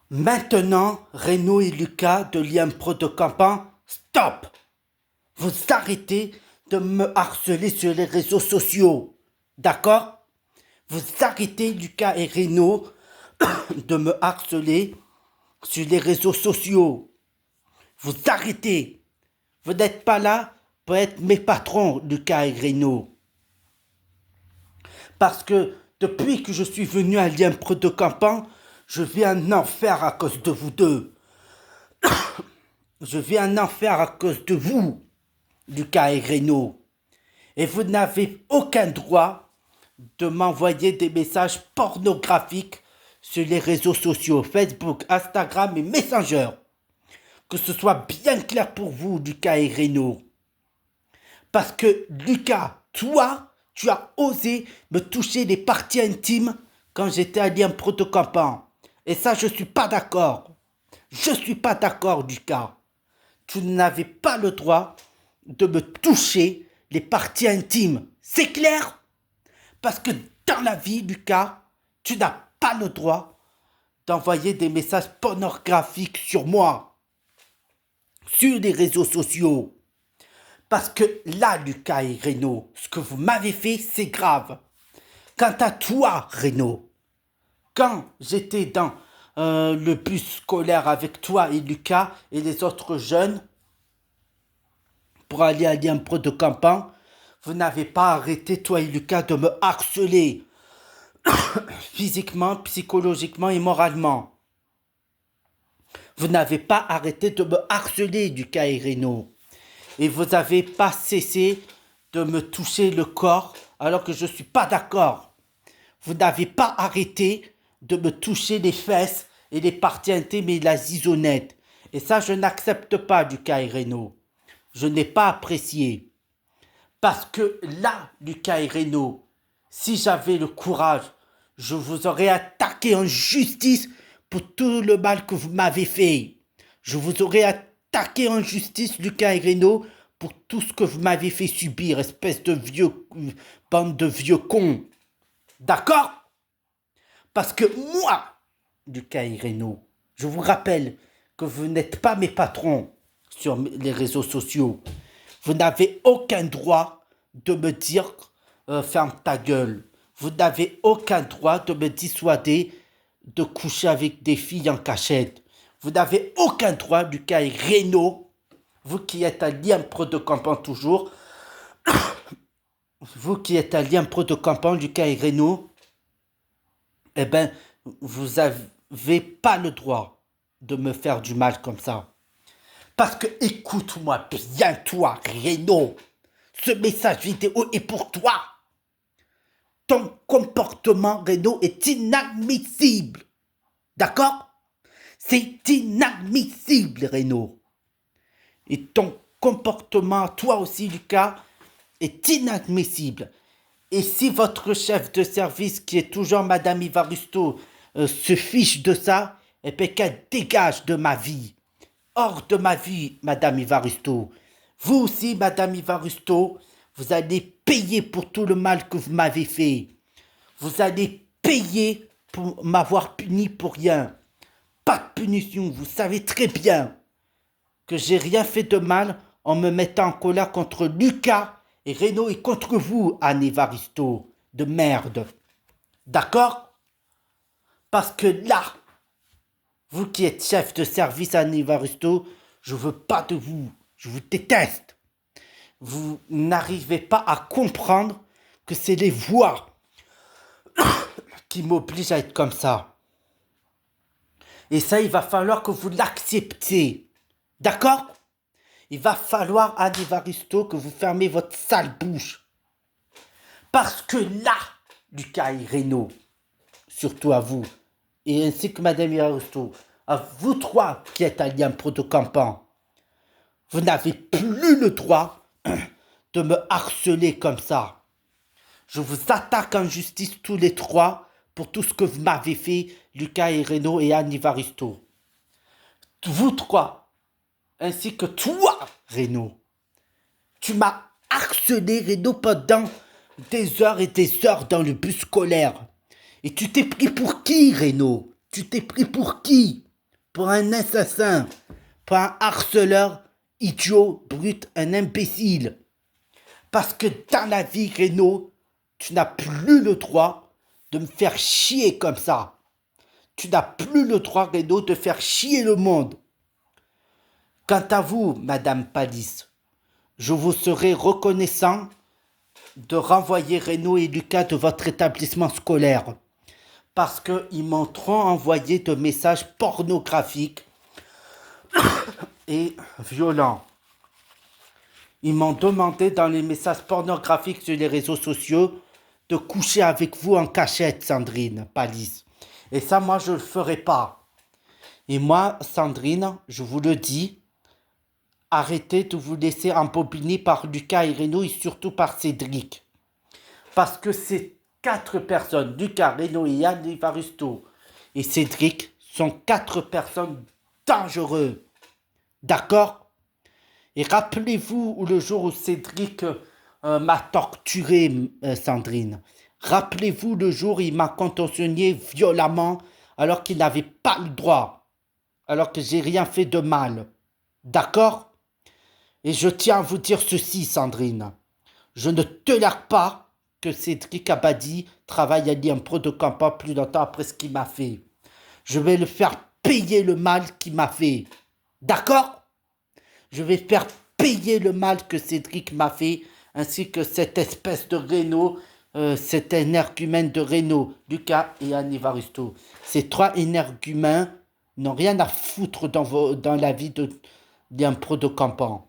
Maintenant, Renaud et Lucas de Liam Pro de Campan, stop! Vous arrêtez de me harceler sur les réseaux sociaux. D'accord? Vous arrêtez, Lucas et Renaud, de me harceler sur les réseaux sociaux. Vous arrêtez. Vous n'êtes pas là pour être mes patrons, Lucas et Renaud. Parce que depuis que je suis venu à Liam Pro de Campan, je vis un enfer à cause de vous deux. Je vis un enfer à cause de vous, Lucas et Renaud. Et vous n'avez aucun droit de m'envoyer des messages pornographiques sur les réseaux sociaux, Facebook, Instagram et Messenger. Que ce soit bien clair pour vous, Lucas et Renaud. Parce que, Lucas, toi, tu as osé me toucher les parties intimes quand j'étais à Liam Pro de Campan. Et ça, je ne suis pas d'accord. Je ne suis pas d'accord, Lucas. Tu n'avais pas le droit de me toucher les parties intimes. C'est clair? Parce que dans la vie, Lucas, tu n'as pas le droit d'envoyer des messages pornographiques sur moi, sur les réseaux sociaux. Parce que là, Lucas et Renaud, ce que vous m'avez fait, c'est grave. Quant à toi, Renaud, quand j'étais dans le bus scolaire avec toi et Lucas et les autres jeunes pour aller à Liam Pro de Campan, vous n'avez pas arrêté, toi et Lucas, de me harceler physiquement, psychologiquement et moralement. Vous n'avez pas arrêté de me harceler, Lucas et Renaud. Et vous n'avez pas cessé de me toucher le corps alors que je ne suis pas d'accord. Vous n'avez pas arrêté de me toucher les fesses et les parties intimes et la zizonnette. Et ça, je n'accepte pas, Lucas et Renaud. Je n'ai pas apprécié. Parce que là, Lucas et Renaud, si j'avais le courage, je vous aurais attaqué en justice pour tout le mal que vous m'avez fait. Je vous aurais attaqué en justice, Lucas et Renaud, pour tout ce que vous m'avez fait subir, espèce de vieux, bande de vieux cons. D'accord? Parce que moi, Lucas et Renaud, je vous rappelle que vous n'êtes pas mes patrons sur les réseaux sociaux. Vous n'avez aucun droit de me dire ferme ta gueule. Vous n'avez aucun droit de me dissuader de coucher avec des filles en cachette. Vous n'avez aucun droit, Lucas et Renaud, vous qui êtes à Liam Pro de Campan toujours, vous qui êtes à Liam Pro de Campan, Lucas et Renaud, eh ben, vous n'avez pas le droit de me faire du mal comme ça. Parce que, écoute-moi bien, toi, Renaud, ce message vidéo est pour toi. Ton comportement, Renaud, est inadmissible. D'accord? C'est inadmissible, Renaud. Et ton comportement, toi aussi, Lucas, est inadmissible. Et si votre chef de service, qui est toujours Madame Ivaristo, se fiche de ça, eh bien qu'elle dégage de ma vie. Hors de ma vie, Madame Ivaristo. Vous aussi, Madame Ivaristo, vous allez payer pour tout le mal que vous m'avez fait. Vous allez payer pour m'avoir puni pour rien. Pas de punition, vous savez très bien que j'ai rien fait de mal en me mettant en colère contre Lucas et Renaud et contre vous, Anne Evaristo, de merde. D'accord? Parce que là, vous qui êtes chef de service, Anne Evaristo, je veux pas de vous. Je vous déteste. Vous n'arrivez pas à comprendre que c'est les voix qui m'obligent à être comme ça. Et ça, il va falloir que vous l'acceptiez. D'accord? Il va falloir, Anne Evaristo, que vous fermez votre sale bouche. Parce que là, Lucas et Renaud, surtout à vous, et ainsi que Madame Evaristo, à vous trois qui êtes à Liam Pro de Campan, vous n'avez plus le droit de me harceler comme ça. Je vous attaque en justice tous les trois pour tout ce que vous m'avez fait, Lucas et Renaud et Anne Evaristo. Vous trois, ainsi que toi, Renaud. Tu m'as harcelé, Renaud, pendant des heures et des heures dans le bus scolaire. Et tu t'es pris pour qui, Renaud? Tu t'es pris pour qui? pour un assassin, pour un harceleur, idiot, brut, un imbécile. Parce que dans la vie, Renaud, tu n'as plus le droit de me faire chier comme ça. Tu n'as plus le droit, Renaud, de faire chier le monde. Quant à vous, Madame Palis, je vous serai reconnaissant de renvoyer Renaud et Lucas de votre établissement scolaire. Parce qu'ils m'ont trop envoyé de messages pornographiques et violents. Ils m'ont demandé dans les messages pornographiques sur les réseaux sociaux de coucher avec vous en cachette, Sandrine Palis. Et ça, moi, je ne le ferai pas. Et moi, Sandrine, je vous le dis, arrêtez de vous laisser embobiner par Lucas et Renaud et surtout par Cédric. Parce que ces 4 personnes, Lucas, Renaud et Yann Evaristo et Cédric, sont 4 personnes dangereuses. D'accord? Et rappelez-vous le jour où Cédric m'a torturé, Sandrine. Rappelez-vous le jour où il m'a contentionné violemment alors qu'il n'avait pas le droit. Alors que j'ai rien fait de mal. D'accord? Et je tiens à vous dire ceci, Sandrine. Je ne tolère pas que Cédric Abadi travaille à l'IMPRO de Campan plus longtemps après ce qu'il m'a fait. Je vais le faire payer le mal qu'il m'a fait. D'accord? Je vais faire payer le mal que Cédric m'a fait, ainsi que cette espèce de Renaud, cet énergumène de Renaud, Lucas et Anne Evaristo. Ces 3 énergumènes n'ont rien à foutre dans la vie d'un pro de Campan.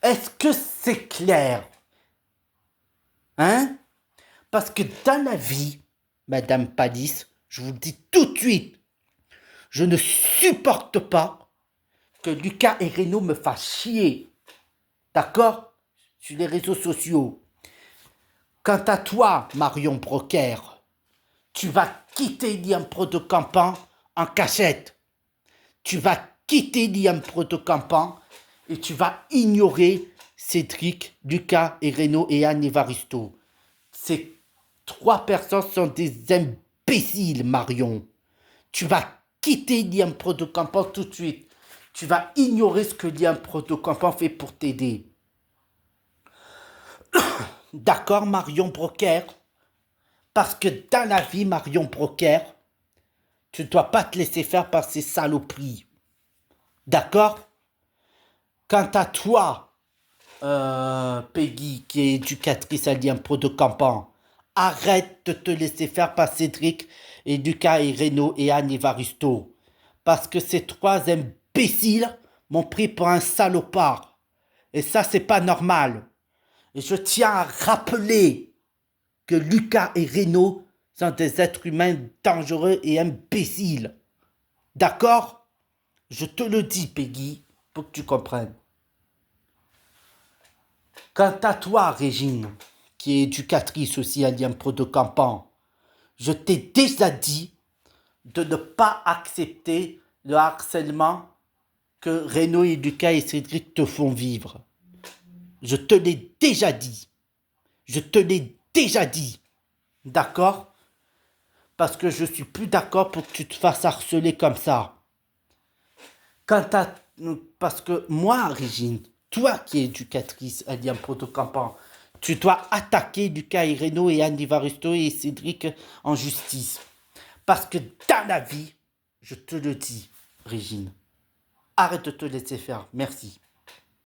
Est-ce que c'est clair? Hein? Parce que dans la vie, Madame Palis, je vous le dis tout de suite, je ne supporte pas que Lucas et Renaud me fassent chier. D'accord? Sur les réseaux sociaux. Quant à toi, Marion Broker, tu vas quitter l'IMPRO de Campan en cachette. Tu vas quitter l'IMPRO de Campan et tu vas ignorer Cédric, Lucas et Renaud et Anne Evaristo. Ces 3 personnes sont des imbéciles, Marion. Tu vas quitter l'IMPRO de Campan tout de suite. Tu vas ignorer ce que l'IMPRO de Campan fait pour t'aider. D'accord, Marion Broker? Parce que dans la vie, Marion Broker, tu ne dois pas te laisser faire par ces saloperies. D'accord? Quant à toi, Peggy, qui est éducatrice à l'IMPRO de Campan, arrête de te laisser faire par Cédric et Lucas et Renaud et Anne Evaristo. Parce que ces 3 imbéciles m'ont pris pour un salopard. Et ça, c'est pas normal. Et je tiens à rappeler que Lucas et Renaud sont des êtres humains dangereux et imbéciles. D'accord? Je te le dis, Peggy, pour que tu comprennes. Quant à toi, Régine, qui est éducatrice aussi à l'IMPRO de Campan, je t'ai déjà dit de ne pas accepter le harcèlement que Renaud et Lucas et Cédric te font vivre. Je te l'ai déjà dit. Je te l'ai déjà dit. D'accord? Parce que je suis plus d'accord pour que tu te fasses harceler comme ça. Parce que moi, Régine, toi qui es éducatrice à l'IMPRO de Campan, tu dois attaquer Lucas et Renaud et Anne Evaristo et Cédric en justice. Parce que dans la vie, je te le dis, Régine, arrête de te laisser faire. Merci.